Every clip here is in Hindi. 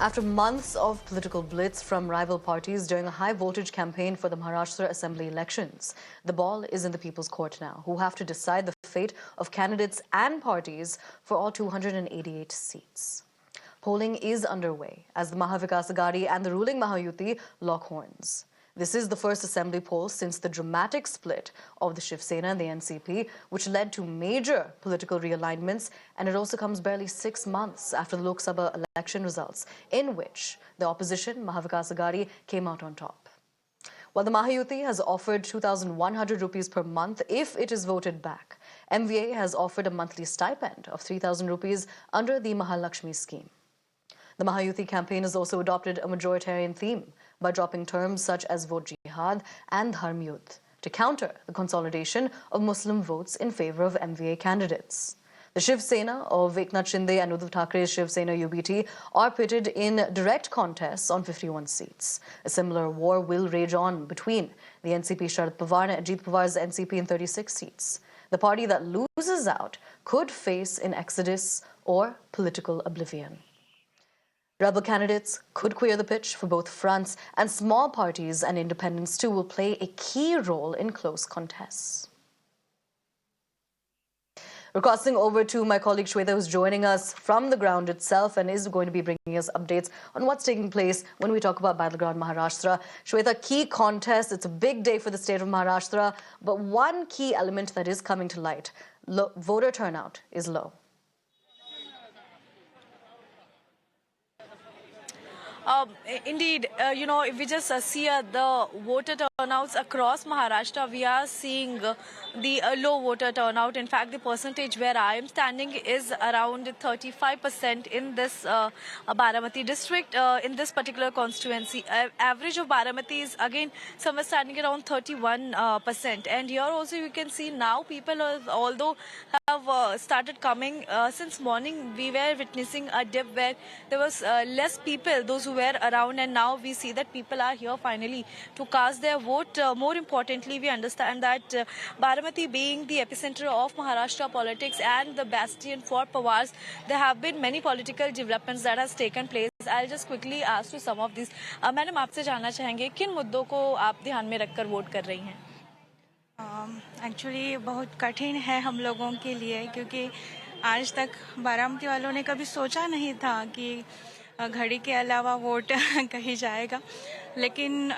After months of political blitz from rival parties during a high-voltage campaign for the Maharashtra Assembly elections, the ball is in the people's court now, who have to decide the fate of candidates and parties for all 288 seats. Polling is underway as the Mahavikas Aghadi and the ruling Mahayuti lock horns. This is the first assembly poll since the dramatic split of the Shiv Sena and the NCP, which led to major political realignments, and it also comes barely 6 months after the Lok Sabha election results, in which the opposition, Mahavikas Aghadi, came out on top. While the Mahayuti has offered 2,100 rupees per month if it is voted back, MVA has offered a monthly stipend of 3,000 rupees under the Mahalakshmi scheme. The Mahayuti campaign has also adopted a majoritarian theme by dropping terms such as vote jihad and dharm yudh to counter the consolidation of Muslim votes in favor of MVA candidates. The Shiv Sena of Eknath Shinde and Uddhav Thackeray's Shiv Sena UBT are pitted in direct contests on 51 seats. A similar war will rage on between the NCP Sharad Pawar and Ajit Pawar's NCP in 36 seats. The party that loses out could face an exodus or political oblivion. Rebel candidates could clear the pitch for both fronts, and small parties and independents too will play a key role in close contests. We're crossing over to my colleague Shweta, who's joining us from the ground itself and is going to be bringing us updates on what's taking place when we talk about Battleground Maharashtra. Shweta, key contest. It's a big day for the state of Maharashtra, but one key element that is coming to light: voter turnout is low. Indeed, if we just see the voter turnouts across Maharashtra, we are seeing the low voter turnout. In fact, the percentage where I am standing is around 35% in this Baramati district, in this particular constituency. Average of Baramati is again somewhere standing around 31%. And here also you can see now people, although have started coming since morning, we were witnessing a dip where there was less people, those who were around, and now we see that people are here finally to cast their vote. More importantly, we understand that Baramati being the epicenter of Maharashtra politics and the bastion for Pawars, there have been many political developments that has taken place. I'll just quickly ask to some of these. Madam आपसे जानना चाहेंगे किन मुद्दों को आप ध्यान में रखकर वोट कर रही हैं? एक्चुअली बहुत कठिन है हम लोगों के लिए, क्योंकि आज तक बारामती वालों ने कभी सोचा नहीं था कि घड़ी के अलावा वोट कहीं जाएगा। लेकिन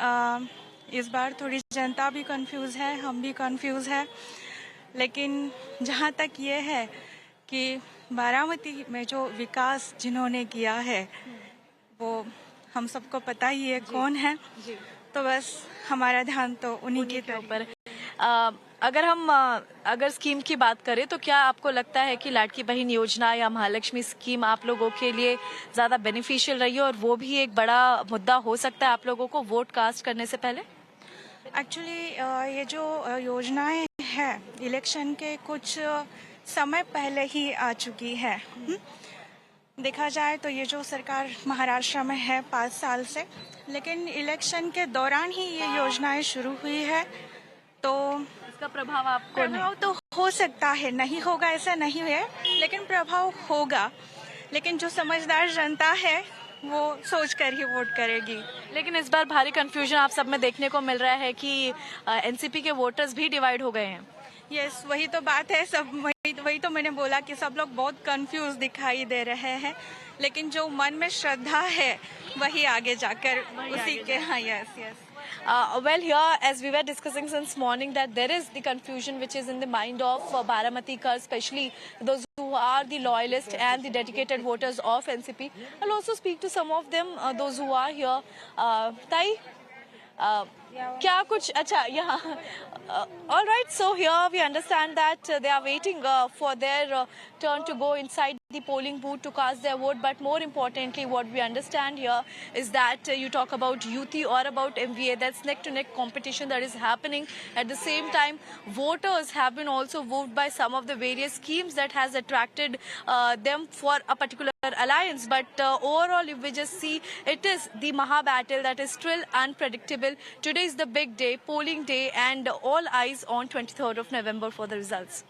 इस बार थोड़ी जनता भी कंफ्यूज है, हम भी कंफ्यूज है। लेकिन जहाँ तक ये है कि बारामती में जो विकास जिन्होंने किया है वो हम सबको पता ही है कौन है, तो बस हमारा ध्यान तो उन्हीं के ऊपर। अगर स्कीम की बात करें तो क्या आपको लगता है कि लाडकी बहन योजना या महालक्ष्मी स्कीम आप लोगों के लिए ज़्यादा बेनिफिशियल रही है और वो भी एक बड़ा मुद्दा हो सकता है आप लोगों को वोट कास्ट करने से पहले? एक्चुअली ये जो योजनाएं हैं इलेक्शन के कुछ समय पहले ही आ चुकी है। देखा जाए तो ये जो सरकार महाराष्ट्र में है 5 साल से, लेकिन इलेक्शन के दौरान ही ये योजनाएं शुरू हुई है, तो इसका प्रभाव तो हो सकता है, नहीं होगा ऐसा नहीं है, लेकिन प्रभाव होगा। लेकिन जो समझदार जनता है वो सोच कर ही वोट करेगी। लेकिन इस बार भारी कंफ्यूजन आप सब में देखने को मिल रहा है कि एनसीपी के वोटर्स भी डिवाइड हो गए हैं। यस, वही तो बात है, सब वही तो मैंने बोला कि सब लोग बहुत कंफ्यूज दिखाई दे रहे हैं, लेकिन जो मन में श्रद्धा है वही आगे जाकर उसी के। हाँ, yes yes. Well, here, as we were discussing since morning, that there is the confusion which is in the mind of Baramatikars, especially those who are the loyalists and the dedicated voters of NCP. I'll also speak to some of them, those who are here. Tai, क्या कुछ अच्छा यहाँ all right, so here we understand that they are waiting for their turn to go inside the polling booth to cast their vote. But more importantly, what we understand here is that you talk about UT or about MVA, that's neck-to-neck competition that is happening. At the same time, voters have been also wooed by some of the various schemes that has attracted them for a particular alliance. But overall, if we just see, it is the Maha battle that is still unpredictable. Today is the big day, polling day, and all eyes on 23rd of November for the results.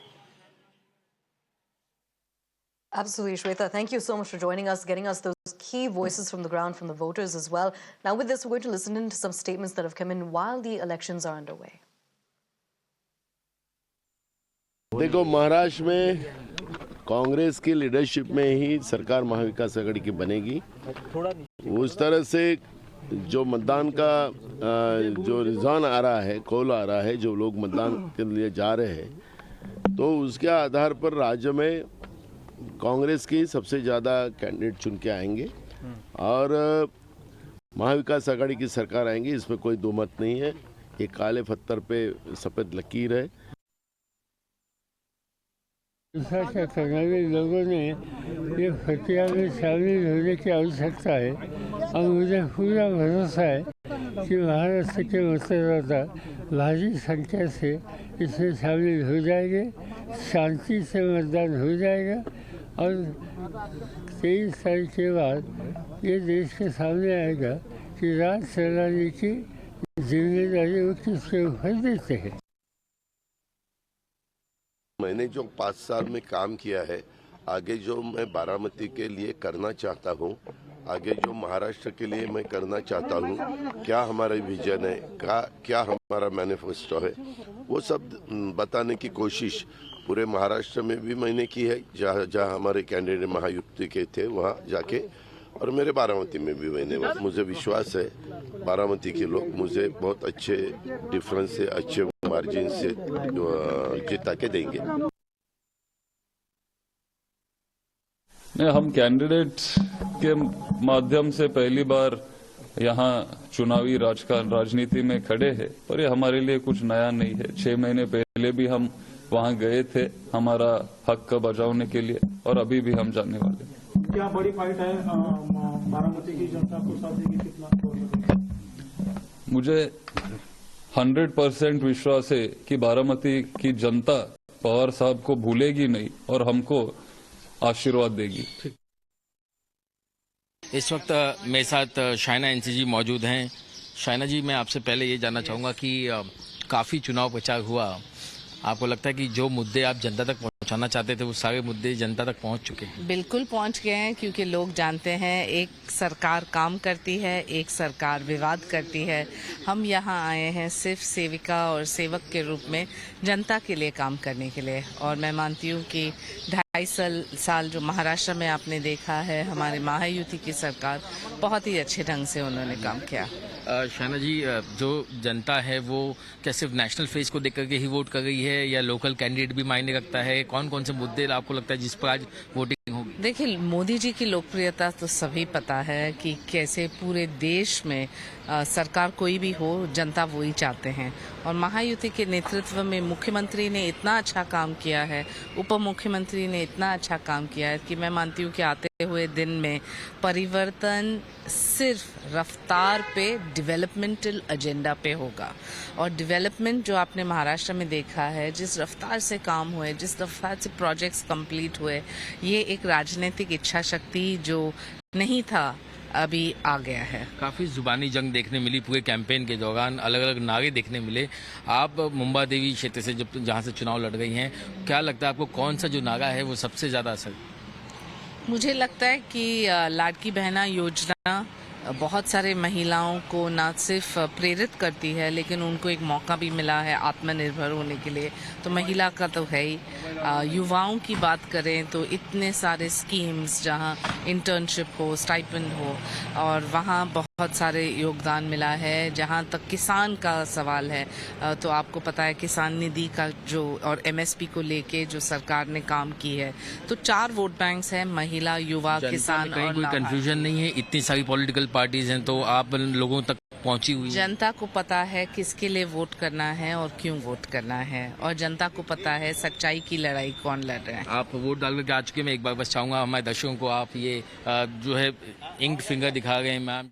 Absolutely, Shweta. Thank you so much for joining us, getting us those key voices from the ground, from the voters as well. Now, with this, we're going to listen in to some statements that have come in while the elections are underway. देखो, महाराष्ट्र में कांग्रेस की लीडरशिप में ही सरकार महाविकास आघाड़ी की बनेगी। उस तरह से जो मतदान का जो रुझान आ रहा है, कॉल आ रहा है, जो लोग मतदान के लिए जा रहे हैं, तो उसके आधार पर राज्य में कांग्रेस की सबसे ज़्यादा कैंडिडेट चुन के आएंगे और महाविकास आघाड़ी की सरकार आएंगी, इसमें कोई दो मत नहीं है। ये काले पत्थर पे सफ़ेद लकीर है। करने लोगों ने ये फतिया में शामिल होने की आवश्यकता है और मुझे पूरा भरोसा है कि महाराष्ट्र के मतदाता भारी संख्या से इसमें शामिल हो जाएंगे, शांति से मतदान हो जाएगा और 23 तारीख के बाद ये देश के सामने आएगा कि राज चलाने की जिम्मेदारी वो किसके ऊपर देते हैं। मैंने जो 5 साल में काम किया है, आगे जो मैं बारामती के लिए करना चाहता हूँ, आगे जो महाराष्ट्र के लिए मैं करना चाहता हूँ, क्या हमारा विजन है, क्या हमारा मैनिफेस्टो है, वो सब बताने की कोशिश पूरे महाराष्ट्र में भी मैंने की है। जहाँ हमारे कैंडिडेट महायुति के थे वहाँ जाके, और मेरे बारामती में भी मैंने, मुझे विश्वास है बारामती के लोग मुझे बहुत अच्छे डिफरेंस से, अच्छे मार्जिन से जिता के देंगे। हम कैंडिडेट के माध्यम से पहली बार यहाँ चुनावी राजनीति में खड़े हैं, पर ये हमारे लिए कुछ नया नहीं है। 6 महीने पहले भी हम वहाँ गए थे हमारा हक का बजावने के लिए, और अभी भी हम जाने वाले हैं। क्या बड़ी फाइट है बारामती की जनता को साथ देगी, कितना? मुझे 100% विश्वास है कि बारामती की जनता पवार साहब को भूलेगी नहीं और हमको आशीर्वाद देगी। इस वक्त मेरे साथ शाइना एनसी जी मौजूद हैं। शाइना जी, मैं आपसे पहले ये जानना चाहूँगा कि काफ़ी चुनाव प्रचार हुआ, आपको लगता है कि जो मुद्दे आप जनता तक पहुंचाना चाहते थे वो सारे मुद्दे जनता तक पहुंच चुके हैं? बिल्कुल पहुंच गए हैं, क्योंकि लोग जानते हैं एक सरकार काम करती है, एक सरकार विवाद करती है। हम यहाँ आए हैं सिर्फ सेविका और सेवक के रूप में जनता के लिए काम करने के लिए, और मैं मानती हूँ कि 2.5 साल जो महाराष्ट्र में आपने देखा है, हमारे महायुति की सरकार बहुत ही अच्छे ढंग से उन्होंने काम किया। शाइना जी, जो जनता है वो क्या सिर्फ नेशनल फेस को देख करके ही वोट कर रही है या लोकल कैंडिडेट भी मायने रखता है? कौन कौन से मुद्दे आपको लगता है जिस पर आज वोटिंग होगी? देखिए, मोदी जी की लोकप्रियता तो सभी पता है कि कैसे पूरे देश में सरकार कोई भी हो, जनता वो ही चाहते हैं, और महायुति के नेतृत्व में मुख्यमंत्री ने इतना अच्छा काम किया है, उप मुख्यमंत्री ने इतना अच्छा काम किया है कि मैं मानती हूँ कि आते हुए दिन में परिवर्तन सिर्फ रफ्तार पे, डेवलपमेंटल एजेंडा पे होगा। और डेवलपमेंट जो आपने महाराष्ट्र में देखा है, जिस रफ्तार से काम हुए, जिस रफ्तार से प्रोजेक्ट्स कंप्लीट हुए, ये एक राजनीतिक इच्छा शक्ति जो नहीं था अभी आ गया है। काफ़ी जुबानी जंग देखने मिली पूरे कैंपेन के दौरान, अलग अलग नारे देखने मिले। आप मुंबा देवी क्षेत्र से जहाँ से चुनाव लड़ रही हैं, क्या लगता है आपको कौन सा जो नारा है वो सबसे ज़्यादा असर? मुझे लगता है कि लाडकी बहना योजना बहुत सारे महिलाओं को न सिर्फ प्रेरित करती है, लेकिन उनको एक मौका भी मिला है आत्मनिर्भर होने के लिए, तो महिला का तो है ही। युवाओं की बात करें तो इतने सारे स्कीम्स जहां इंटर्नशिप हो, स्टाइपेंड हो, और वहां बहुत सारे योगदान मिला है। जहां तक किसान का सवाल है तो आपको पता है किसान निधि का जो और MSP को लेके जो सरकार ने काम की है, तो 4 वोट बैंक्स हैं, महिला, युवा, किसान और कोई कंफ्यूजन नहीं है? इतनी सारी पॉलिटिकल पार्टीज हैं तो आप लोगों तक पहुंची हुई? जनता को पता है किसके लिए वोट करना है और क्यों वोट करना है, और जनता को पता है सच्चाई की लड़ाई कौन लड़ रहे हैं। आप वोट डाल करके आ चुके हैं। मैं एक बार बस चाहूंगा हमारे दर्शकों को आप ये जो है इंक्ड फिंगर दिखा गए हैं मैम।